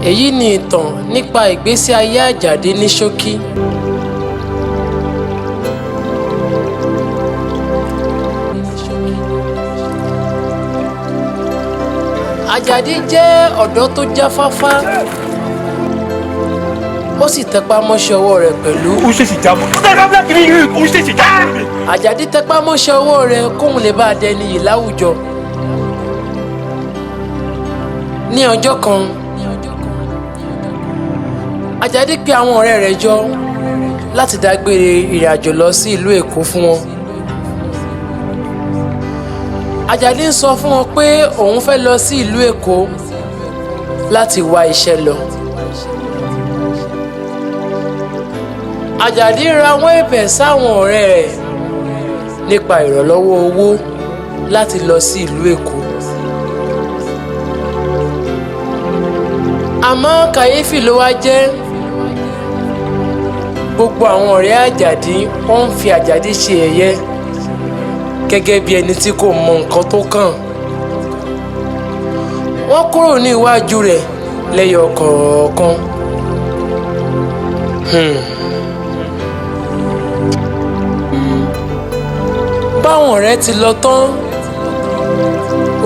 Èyí ni ìtàn nípa ìgbésí ayé Àjàdí ní ṣókí. Àjàdí jẹ́ ọ̀dọ́ tó jáfáfá, ó sì tẹpá mọ́ṣẹ́ ọwọ́ rẹ̀ pẹ̀lú. Àjàdí tẹpá mọ́ṣẹ́ ọwọ́ rẹ̀ kóun lè bá dẹni yìí láwùjọ. Ní ọjọ́ kan, Àjàdí pe àwọn ọ̀rẹ́ rẹ̀ jọ láti dágbére ìrìnàjò lọ sí ìlú Èkó fún wọn. Àjàdí ń sọ fún wọn pé òun fẹ́ lọ sí ìlú Èkó láti wá iṣẹ́ lọ. Àjàdí rawọ́ ẹ̀bẹ̀ sáwọn ọ̀rẹ́ rẹ̀ nípa ìrànlọ́wọ́ owó láti lọ sí ìlú Èkó. Àmọ́ kàyéfì ló wá jẹ́, gbogbo àwọn ọ̀rẹ́ Àjàdí wọ́n ń fi Àjàdí ṣe ẹ̀yẹ gẹ́gẹ́ bí ẹni tí kò mọ nǹkan tó kàn. Wọ́n kúrò ní iwájú rẹ̀ lẹ́yọ kọ̀ọ̀kan. Báwọn ọ̀rẹ́ ti lọ tán,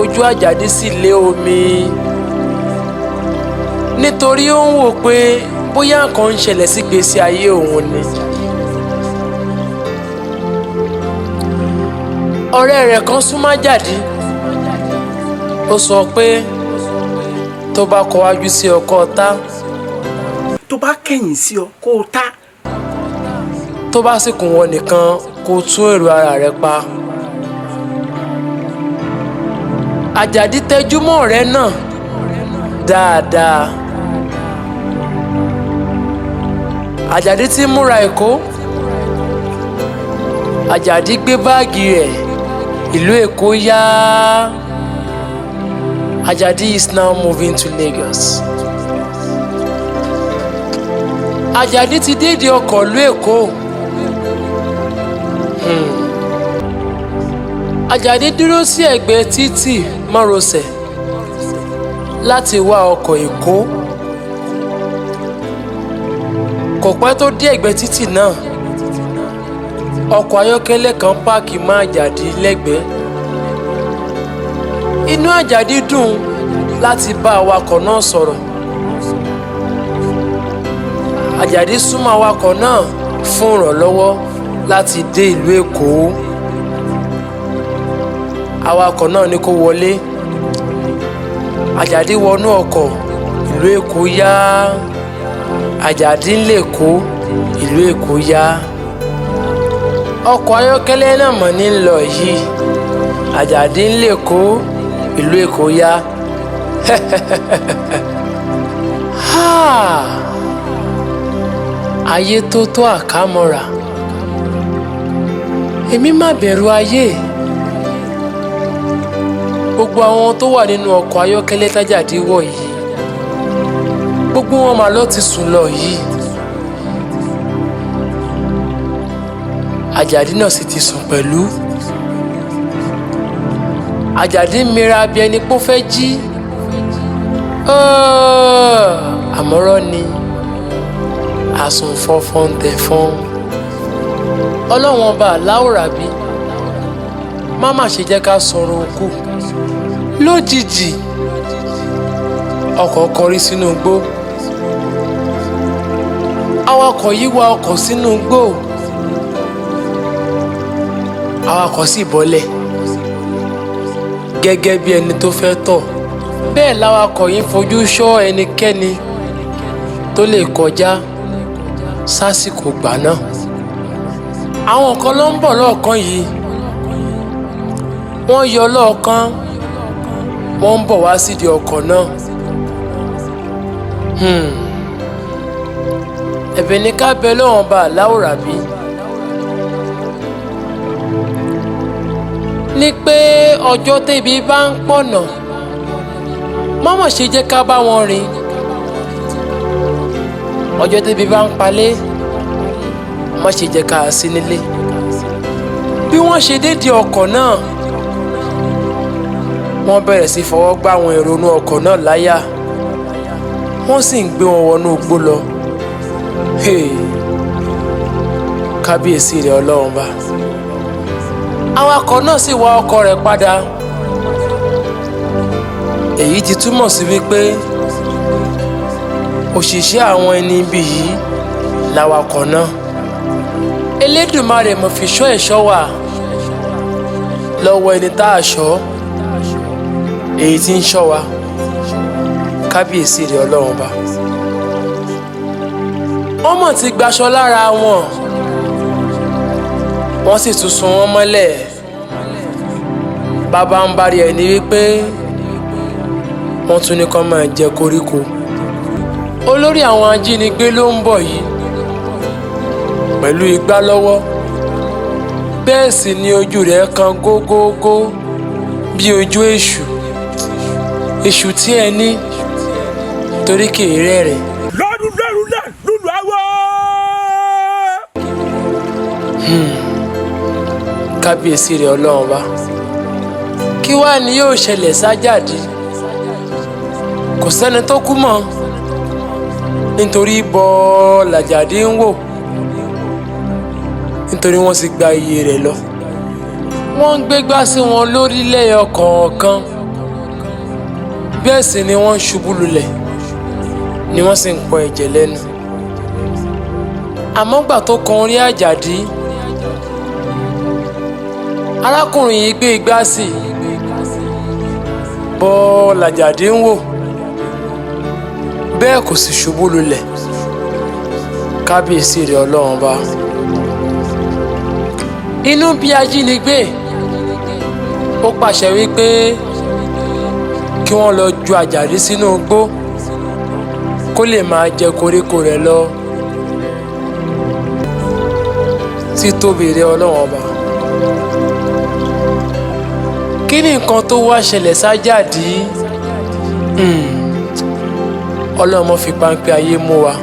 ojú Àjàdí sì lé omi nítorí ó ń wò pé bóyá nǹkan ń ṣẹlẹ̀ sí ìgbésí ayé òun ni. Ọ̀rẹ́ rẹ̀ kan súnmọ́ Àjàdí, ó sọ pé tó bá kọ wájú sí ọ kó tá, tó bá kẹ̀yìn sí ọ kó tá, tó bá sì kù wọ́n nìkan kó tún èrò ara rẹ̀ pa. Àjàdí tẹjú mọ́ ọ̀rẹ́ náà dáadáa. Àjàdí ti múra Èkó. Àjàdí gbé báàgì rẹ̀, ìlú Èkó yá. Ajadi is now moving to Lagos. Ajadi ti dédé ọkọ̀ ìlú Èkó. Ajadi dúró sí ẹ̀gbẹ́ títì márosẹ̀ láti wá ọkọ̀ Èkó. Kò pẹ́ tó dé ẹ̀gbẹ́ títì náà, ọkọ̀ ayọ́kẹ́lẹ́ kan páàkì mọ́ Ajadi lẹ́gbẹ̀ẹ́. Inú Ajadi dùn láti bá awakọ̀ náà sọ̀rọ̀. Ajadi súnmọ́ awakọ̀ náà fún ìrànlọ́wọ́ láti dé ìlú Èkó. Awakọ̀ náà ní kó wọlé. Ajadi wọnú ọkọ̀, ìlú Èkó yá. Ajadi ń lè kó, ìlú Èkó yá. Ọkọ̀ ayọ́kẹ́lẹ́ náà mọ̀ ní lọ yìí. Ajadi ń lè kó, ìlú Èkó yá. Ayé tó tó àkámọ́ra. Èmi má bẹ̀rù ayé. Gbogbo àwọn tó wà nínú ọkọ̀ ayọ́kẹ́lẹ́ t'Àjàdí wọ̀ yìí, gbogbo wọn mà lọ ti sùn lọ yìí. Àjàdí náà sì ti sùn pẹ̀lú. Àjàdí mira bí ẹni pé ó fẹ́ jí. Àmọ́rọ́ ni àsùnfọ̀fọ̀ ń tẹ̀ fún. Ọlọ́run ọba aláwòrábí má má ṣe jẹ́ ká sọ̀rọ̀ òkú. Lójijì ọkọ̀ kọrí sínú igbó. Awakọ̀ yìí wa ọkọ̀ sínú igbó. Awakọ̀ sì bọ́lẹ̀ gẹ́gẹ́ bí ẹni tó fẹ́ tọ̀. Bẹ́ẹ̀ lawakọ̀ yìí fojú ṣọ́ ẹnikẹ́ni tó lè kọjá sásìkò gbà náà. Àwọn kan ló ń bọ̀ lọ́ọ̀kan yìí. Wọ́n yọ lọ́ọ̀kan, wọ́n ń bọ̀ wá sídìí ọkọ̀ náà. Ẹ̀bẹ̀ ni ká bẹ lọ́wọ́n bá aláwòrábí. Ní pé ọjọ́ tẹ́bi bá ń pọ̀nà, mọ́mọ́ ṣe jẹ́ ká bá wọn rìn. Ọjọ́ tẹ́bi bá ń palẹ̀, má ṣe jẹ́ ká sí nílé. Bí wọ́n ṣe dédìí ọkọ̀ náà, wọ́n bẹ̀rẹ̀ sí fọwọ́ gbá àwọn èrò inú ọkọ̀ náà láyà. wọ́n sì ń gbé wọn wọnú igbó lọ. Kábíyèsí rẹ̀ Ọlọ́run bá. Awakọ̀ náà sì wa ọkọ̀ rẹ̀ padà. Èyí ti túmọ̀ sí wípé òṣìṣẹ́ àwọn ẹni ibi yìí làwakọ̀ náà. Elédùmarè mọ̀ fi ṣọ́ ẹ̀ṣọ́ wà lọ́wọ́ ẹni tá a ṣọ́, èyí tí ń ṣọ́ wa. Kábíyèsí rẹ̀ Ọlọ́run bá. Wọ́n mọ̀ ti gbaṣọ lára wọn, wọ́n sì tún sun wọ́n mọ́lẹ̀. Bàbá ń bari ẹ̀ ní wípé wọ́n tún ní kó máa jẹ koríko. Olórí àwọn ajínigbé ló ń bọ̀ yìí pẹ̀lú igbá lọ́wọ́, bẹ́ẹ̀ sì ni ojú rẹ̀ kan gógógó bí ojú èṣù. Èṣù tí ẹ ní torí kì í rẹ́rìn. lọ́dún lọ́rùn náà lùlù àwọ̀. Kábíyèsí rẹ̀ Ọlọ́run bá. Kí wá ni yóò ṣẹlẹ̀ sájàdí? Kò sẹ́ni tó kú mọ́ nítorí bọ́ làjàdí ń wò, nítorí wọ́n sì gba iye rẹ̀ lọ. Wọ́n ń gbégbá sí wọn lórí lẹ́yọ kọ̀ọ̀kan, bẹ́ẹ̀ sì ni wọ́n ń ṣubú lulẹ̀ ni wọ́n sì ń pọ ẹ̀jẹ̀ lẹ́nu. Àmọ́ gbà tó kan orí Àjàdí, arákùnrin yìí gbé igbá sí i, bọ́ làjàdí ń wò, bẹ́ẹ̀ kò sì ṣubú lulẹ̀. Kábíyèsí rẹ̀ Ọlọ́run bá. Inú bí ajínigbé, ó pàṣẹ wípé kí wọ́n lọ ju Àjàdí sínú igbó kó lè máa jẹ koríko rẹ̀ lọ. Títóbi rẹ̀ Ọlọ́run ọba. Kí ni nǹkan tó wá ṣẹlẹ̀ sájàdí? Ọlọ́run fi páńpẹ́ ayé mú wa.